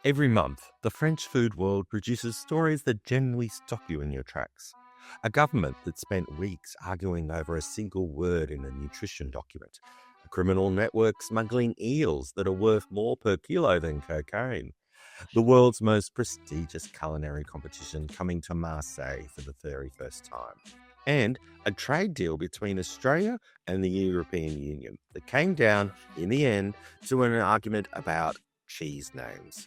Every month, the French food world produces stories that genuinely stop you in your tracks. A government that spent weeks arguing over a single word in a nutrition document. A criminal network smuggling eels that are worth more per kilo than cocaine. The world's most prestigious culinary competition coming to Marseille for the very first time. And a trade deal between Australia and the European Union that came down, in the end, to an argument about cheese names.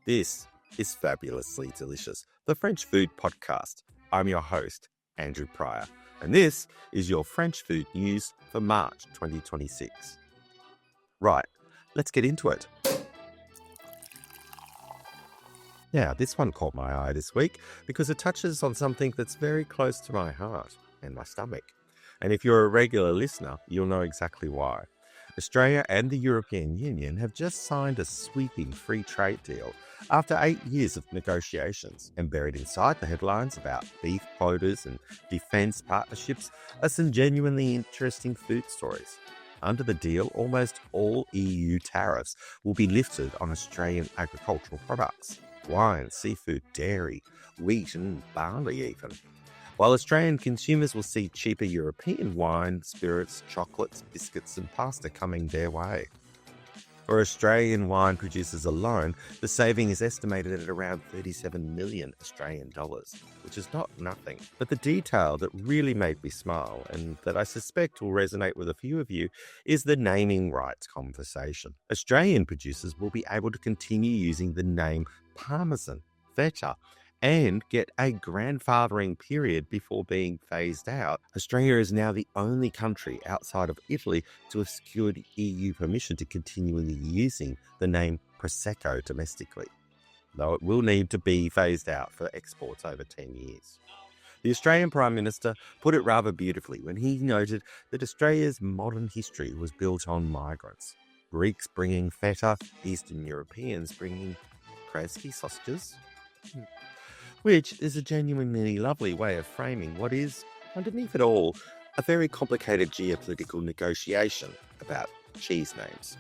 This is Fabulously Delicious, the French food podcast. I'm your host, Andrew Pryor, and this is your French food news for March 2026. Right, let's get into it. Now, this one caught my eye this week because it touches on something that's very close to my heart and my stomach. And if you're a regular listener, you'll know exactly why. Australia and the European Union have just signed a sweeping free trade deal after 8 years of negotiations, and buried inside the headlines about beef quotas and defence partnerships are some genuinely interesting food stories. Under the deal, almost all EU tariffs will be lifted on Australian agricultural products: wine, seafood, dairy, wheat and barley even. While Australian consumers will see cheaper European wine, spirits, chocolates, biscuits and pasta coming their way. For Australian wine producers alone, the saving is estimated at around 37 million Australian dollars, which is not nothing. But the detail that really made me smile, and that I suspect will resonate with a few of you, is the naming rights conversation. Australian producers will be able to continue using the name Parmesan, Feta, and get a grandfathering period before being phased out. Australia is now the only country outside of Italy to have secured EU permission to continually using the name Prosecco domestically, though it will need to be phased out for exports over 10 years. The Australian Prime Minister put it rather beautifully when he noted that Australia's modern history was built on migrants. Greeks bringing feta, Eastern Europeans bringing Kreski sausages, which is a genuinely lovely way of framing what is, underneath it all, a very complicated geopolitical negotiation about cheese names.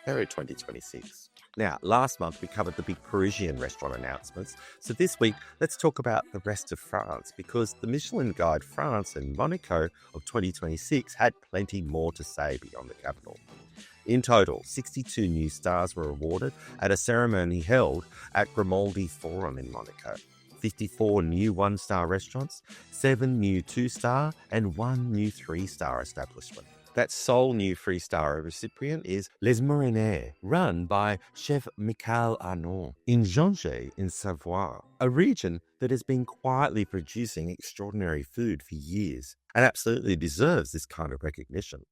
Very 2026. Now, last month we covered the big Parisian restaurant announcements, so this week let's talk about the rest of France, because the Michelin Guide France and Monaco of 2026 had plenty more to say beyond the capital. In total, 62 new stars were awarded at a ceremony held at Grimaldi Forum in Monaco. 54 new one-star restaurants, 7 new 2-star and 1 new 3-star establishment. That sole new 3-star recipient is Les Morinets, run by chef Michael Arnaud in Jonge in Savoie, a region that has been quietly producing extraordinary food for years and absolutely deserves this kind of recognition.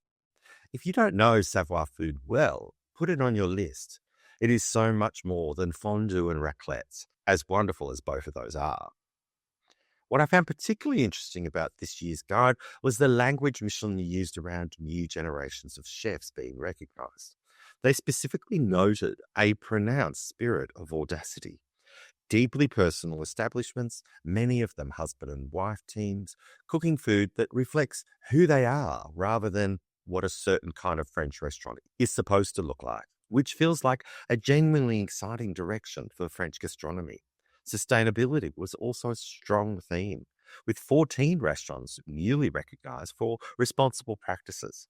If you don't know Savoie food well, put it on your list. It is so much more than fondue and raclettes, as wonderful as both of those are. What I found particularly interesting about this year's guide was the language Michelin used around new generations of chefs being recognised. They specifically noted a pronounced spirit of audacity. Deeply personal establishments, many of them husband and wife teams, cooking food that reflects who they are rather than what a certain kind of French restaurant is supposed to look like, which feels like a genuinely exciting direction for French gastronomy. Sustainability was also a strong theme, with 14 restaurants newly recognised for responsible practices,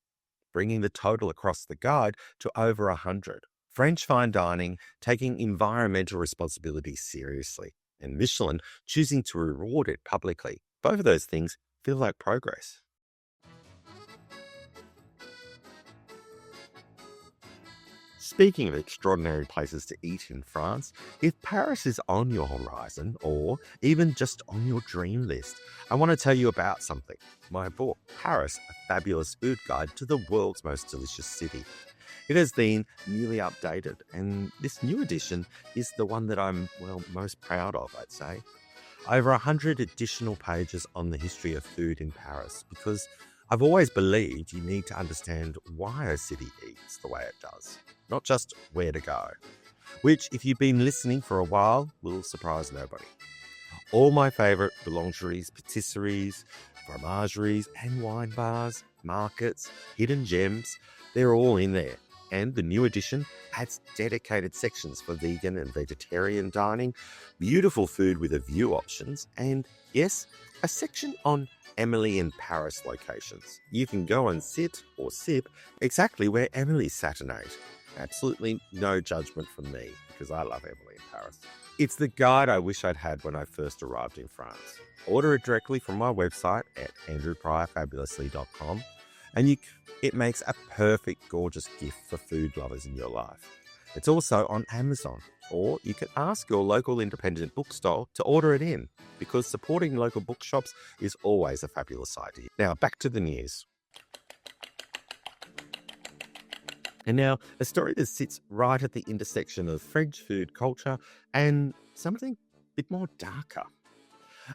bringing the total across the guide to over 100. French fine dining taking environmental responsibility seriously, and Michelin choosing to reward it publicly. Both of those things feel like progress. Speaking of extraordinary places to eat in France, if Paris is on your horizon or even just on your dream list, I want to tell you about something. My book, Paris, A Fabulous Food Guide to the World's Most Delicious City. It has been newly updated, and this new edition is the one that I'm, most proud of, I'd say. Over 100 additional pages on the history of food in Paris, because I've always believed you need to understand why a city eats the way it does, not just where to go, which, if you've been listening for a while, will surprise nobody. All my favourite boulangeries, patisseries, fromageries and wine bars, markets, hidden gems, they're all in there. And the new edition adds dedicated sections for vegan and vegetarian dining, beautiful food with a view options, and yes, a section on Emily in Paris locations. You can go and sit or sip exactly where Emily sat and ate. Absolutely no judgment from me, because I love Emily in Paris. It's the guide I wish I'd had when I first arrived in France. Order it directly from my website at andrewpryorfabulously.com, and it makes a perfect, gorgeous gift for food lovers in your life. It's also on Amazon, or you can ask your local independent bookstore to order it in, because supporting local bookshops is always a fabulous idea. Now, back to the news. And now, a story that sits right at the intersection of French food culture and something a bit more darker.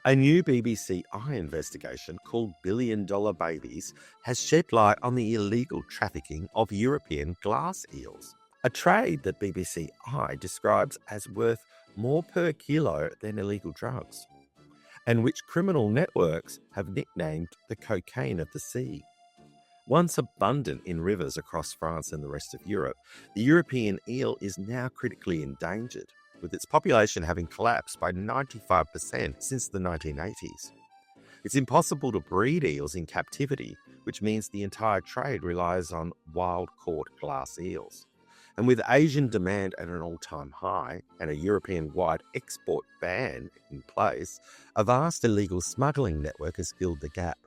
A new BBC Eye investigation called Billion Dollar Babies has shed light on the illegal trafficking of European glass eels, a trade that BBC Eye describes as worth more per kilo than illegal drugs, and which criminal networks have nicknamed the cocaine of the sea. Once abundant in rivers across France and the rest of Europe, the European eel is now critically endangered, with its population having collapsed by 95% since the 1980s. It's impossible to breed eels in captivity, which means the entire trade relies on wild-caught glass eels. And with Asian demand at an all-time high and a European-wide export ban in place, a vast illegal smuggling network has filled the gap.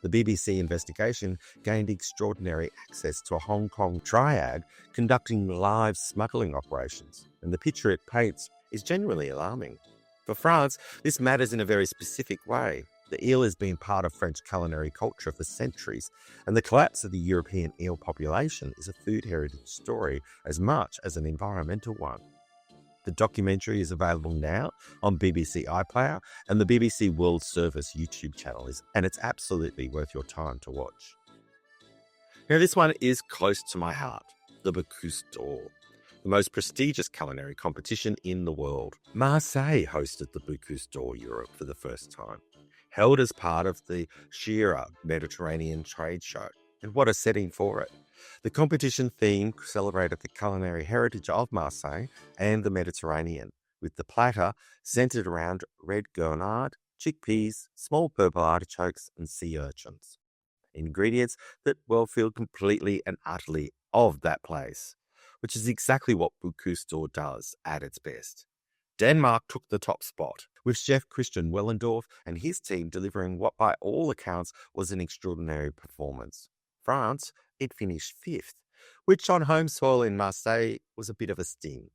The BBC investigation gained extraordinary access to a Hong Kong triad conducting live smuggling operations, and the picture it paints is genuinely alarming. For France, this matters in a very specific way. The eel has been part of French culinary culture for centuries, and the collapse of the European eel population is a food heritage story as much as an environmental one. The documentary is available now on BBC iPlayer and the BBC World Service YouTube channel, and it's absolutely worth your time to watch. Now, this one is close to my heart, the Bocuse d'Or, the most prestigious culinary competition in the world. Marseille hosted the Bocuse d'Or Europe for the first time, held as part of the Shira Mediterranean trade show. And what a setting for it. The competition theme celebrated the culinary heritage of Marseille and the Mediterranean, with the platter centered around red grenade, chickpeas, small purple artichokes, and sea urchins. Ingredients that feel completely and utterly of that place, which is exactly what Bocuse d'Or does at its best. Denmark took the top spot, with chef Christian Wellendorf and his team delivering what by all accounts was an extraordinary performance. France, it finished fifth, which on home soil in Marseille was a bit of a sting.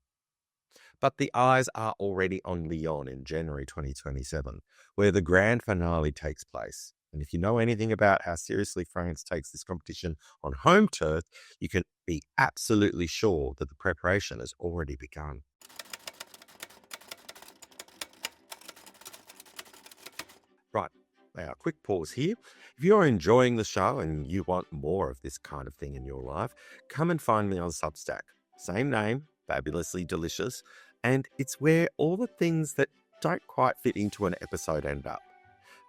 But the eyes are already on Lyon in January 2027, where the grand finale takes place. And if you know anything about how seriously France takes this competition on home turf, you can be absolutely sure that the preparation has already begun. Right, now a quick pause here. If you're enjoying the show and you want more of this kind of thing in your life, come and find me on Substack. Same name, Fabulously Delicious, and it's where all the things that don't quite fit into an episode end up.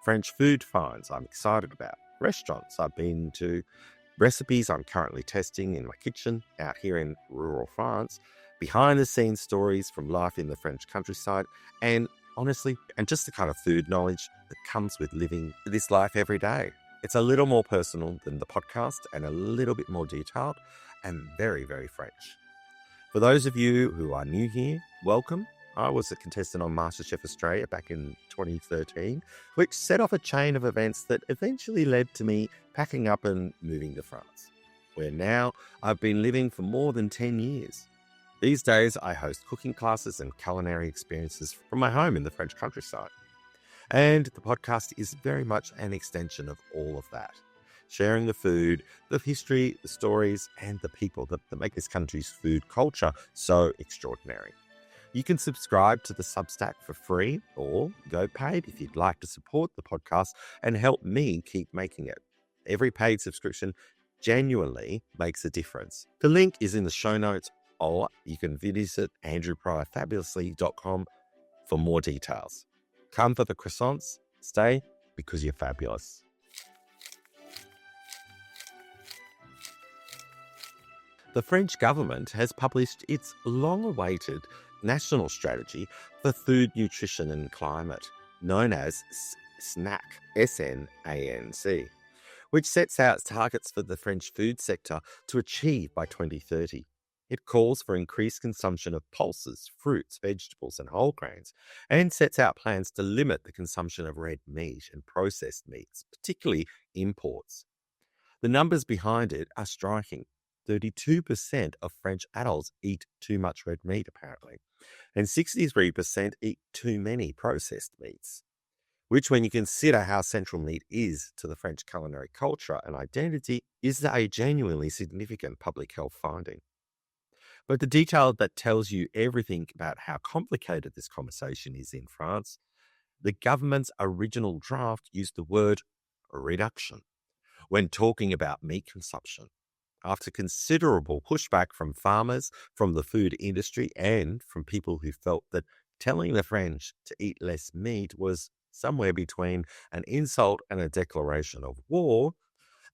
French food finds I'm excited about, restaurants I've been to, recipes I'm currently testing in my kitchen out here in rural France, behind-the-scenes stories from life in the French countryside, and honestly, and just the kind of food knowledge that comes with living this life every day. It's a little more personal than the podcast and a little bit more detailed and very, very French. For those of you who are new here, welcome. I was a contestant on MasterChef Australia back in 2013, which set off a chain of events that eventually led to me packing up and moving to France, where now I've been living for more than 10 years. These days, I host cooking classes and culinary experiences from my home in the French countryside. And the podcast is very much an extension of all of that, sharing the food, the history, the stories, and the people that make this country's food culture so extraordinary. You can subscribe to the Substack for free or go paid if you'd like to support the podcast and help me keep making it. Every paid subscription genuinely makes a difference. The link is in the show notes, or you can visit andrewpryorfabulously.com for more details. Come for the croissants, stay because you're fabulous. The French government has published its long awaited national strategy for food, nutrition, and climate, known as SNAC, SNANC, which sets out targets for the French food sector to achieve by 2030. It calls for increased consumption of pulses, fruits, vegetables, and whole grains, and sets out plans to limit the consumption of red meat and processed meats, particularly imports. The numbers behind it are striking. 32% of French adults eat too much red meat, apparently, and 63% eat too many processed meats, which, when you consider how central meat is to the French culinary culture and identity, is a genuinely significant public health finding. But the detail that tells you everything about how complicated this conversation is in France, the government's original draft used the word reduction when talking about meat consumption. After considerable pushback from farmers, from the food industry, and from people who felt that telling the French to eat less meat was somewhere between an insult and a declaration of war,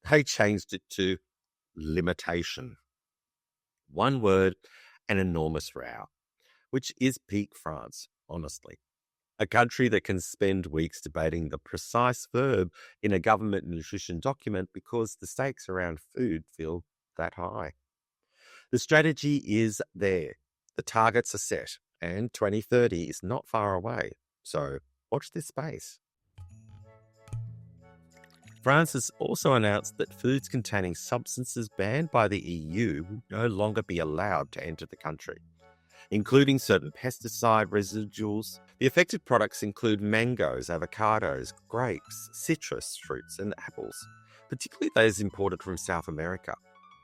they changed it to limitation. One word, an enormous row, which is peak France, honestly. A country that can spend weeks debating the precise verb in a government nutrition document because the stakes around food feel that high. The strategy is there. The targets are set, and 2030 is not far away. So watch this space. France has also announced that foods containing substances banned by the EU will no longer be allowed to enter the country, including certain pesticide residuals. The affected products include mangoes, avocados, grapes, citrus fruits, and apples, particularly those imported from South America.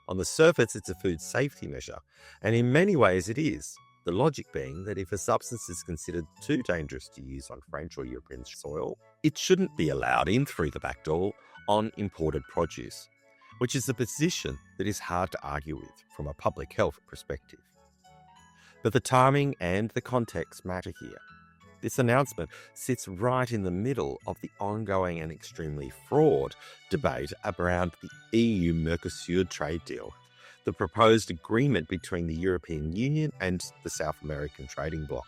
On the surface, it's a food safety measure, and in many ways it is. The logic being that if a substance is considered too dangerous to use on French or European soil, it shouldn't be allowed in through the back door on imported produce, which is a position that is hard to argue with from a public health perspective. But the timing and the context matter here. This announcement sits right in the middle of the ongoing and extremely fraught debate around the EU-Mercosur trade deal, the proposed agreement between the European Union and the South American trading bloc,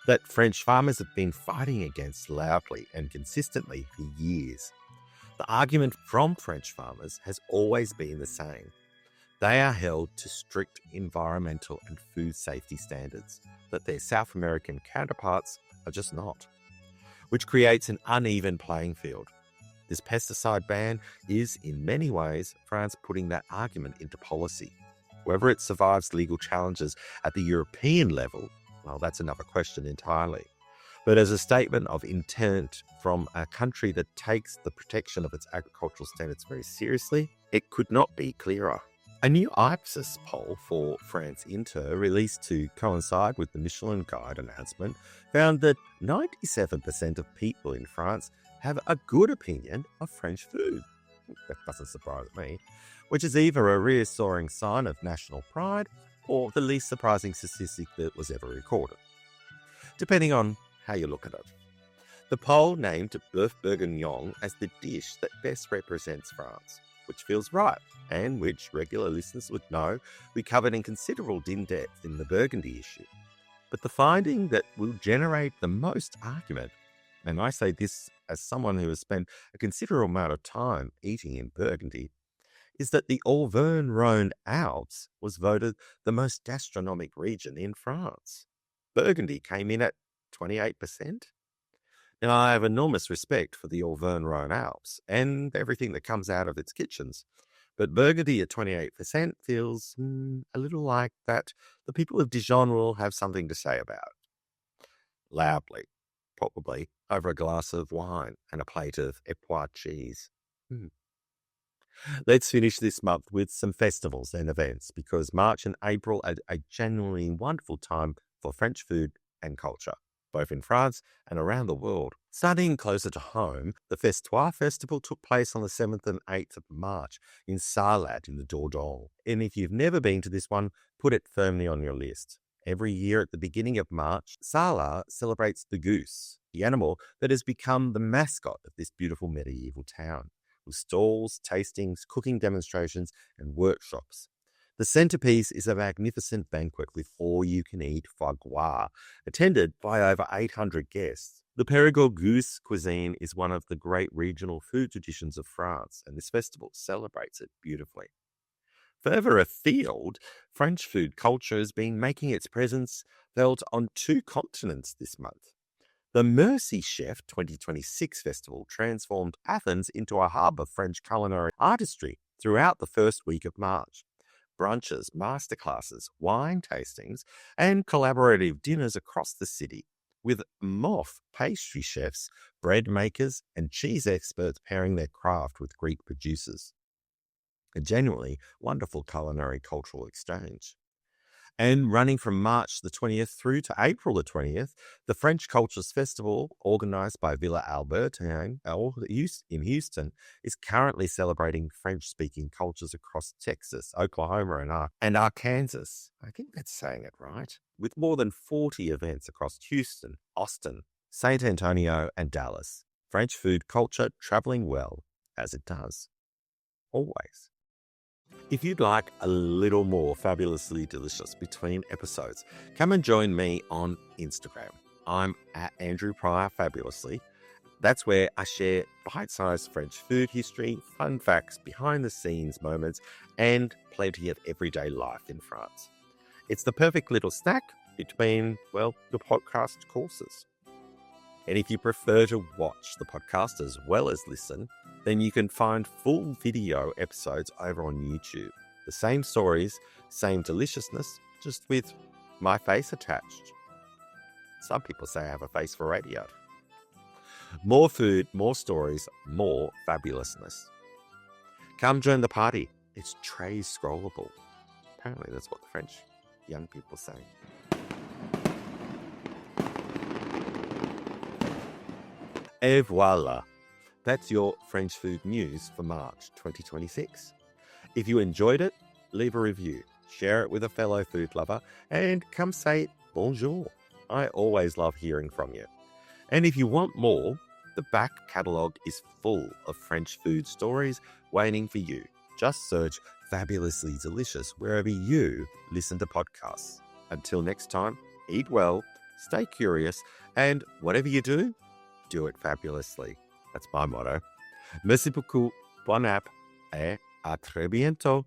that French farmers have been fighting against loudly and consistently for years. The argument from French farmers has always been the same. They are held to strict environmental and food safety standards that their South American counterparts are just not, which creates an uneven playing field. This pesticide ban is, in many ways, France putting that argument into policy. Whether it survives legal challenges at the European level, well, that's another question entirely. But as a statement of intent from a country that takes the protection of its agricultural standards very seriously, it could not be clearer. A new Ipsos poll for France Inter, released to coincide with the Michelin Guide announcement, found that 97% of people in France have a good opinion of French food. That doesn't surprise me, which is either a reassuring sign of national pride or the least surprising statistic that was ever recorded, depending on how you look at it. The poll named Bœuf Bourguignon as the dish that best represents France, which feels right, and which regular listeners would know we covered in considerable depth in the Burgundy issue. But the finding that will generate the most argument, and I say this as someone who has spent a considerable amount of time eating in Burgundy, is that the Auvergne-Rhône-Alpes was voted the most gastronomic region in France. Burgundy came in at 28%. Now, I have enormous respect for the Auvergne-Rhône-Alpes and everything that comes out of its kitchens, but Burgundy at 28% feels a little like that the people of Dijon will have something to say about. Loudly, probably, over a glass of wine and a plate of Epois cheese. Let's finish this month with some festivals and events, because March and April are a genuinely wonderful time for French food and culture, both in France and around the world. Starting closer to home, the Festois Festival took place on the 7th and 8th of March in Sarlat in the Dordogne. And if you've never been to this one, put it firmly on your list. Every year at the beginning of March, Sarlat celebrates the goose, the animal that has become the mascot of this beautiful medieval town, with stalls, tastings, cooking demonstrations, and workshops. The centerpiece is a magnificent banquet with all-you-can-eat foie gras, attended by over 800 guests. The Périgord goose cuisine is one of the great regional food traditions of France, and this festival celebrates it beautifully. Further afield, French food culture has been making its presence felt on 2 continents this month. The Merci Chef 2026 festival transformed Athens into a hub of French culinary artistry throughout the first week of March. Brunches, masterclasses, wine tastings, and collaborative dinners across the city, with MOF pastry chefs, bread makers, and cheese experts pairing their craft with Greek producers. A genuinely wonderful culinary cultural exchange. And running from March the 20th through to April the 20th, the French Cultures Festival, organized by Villa Albertine in Houston, is currently celebrating French-speaking cultures across Texas, Oklahoma, and Arkansas. I think that's saying it right. With more than 40 events across Houston, Austin, San Antonio, and Dallas. French food culture traveling well, as it does. Always. If you'd like a little more fabulously delicious between episodes, come and join me on Instagram. I'm at Andrew Pryor Fabulously. That's where I share bite-sized French food history, fun facts, behind-the-scenes moments, and plenty of everyday life in France. It's the perfect little snack between, well, the podcast courses. And if you prefer to watch the podcast as well as listen, then you can find full video episodes over on YouTube. The same stories, same deliciousness, just with my face attached. Some people say I have a face for radio. More food, more stories, more fabulousness. Come join the party. It's très scrollable. Apparently that's what the French young people say. Et voila. That's your French food news for March 2026. If you enjoyed it, leave a review, share it with a fellow food lover, and come say bonjour. I always love hearing from you. And if you want more, the back catalogue is full of French food stories waiting for you. Just search Fabulously Delicious wherever you listen to podcasts. Until next time, eat well, stay curious, and whatever you do it fabulously. That's my motto. Merci beaucoup, bon app, et à très bientôt.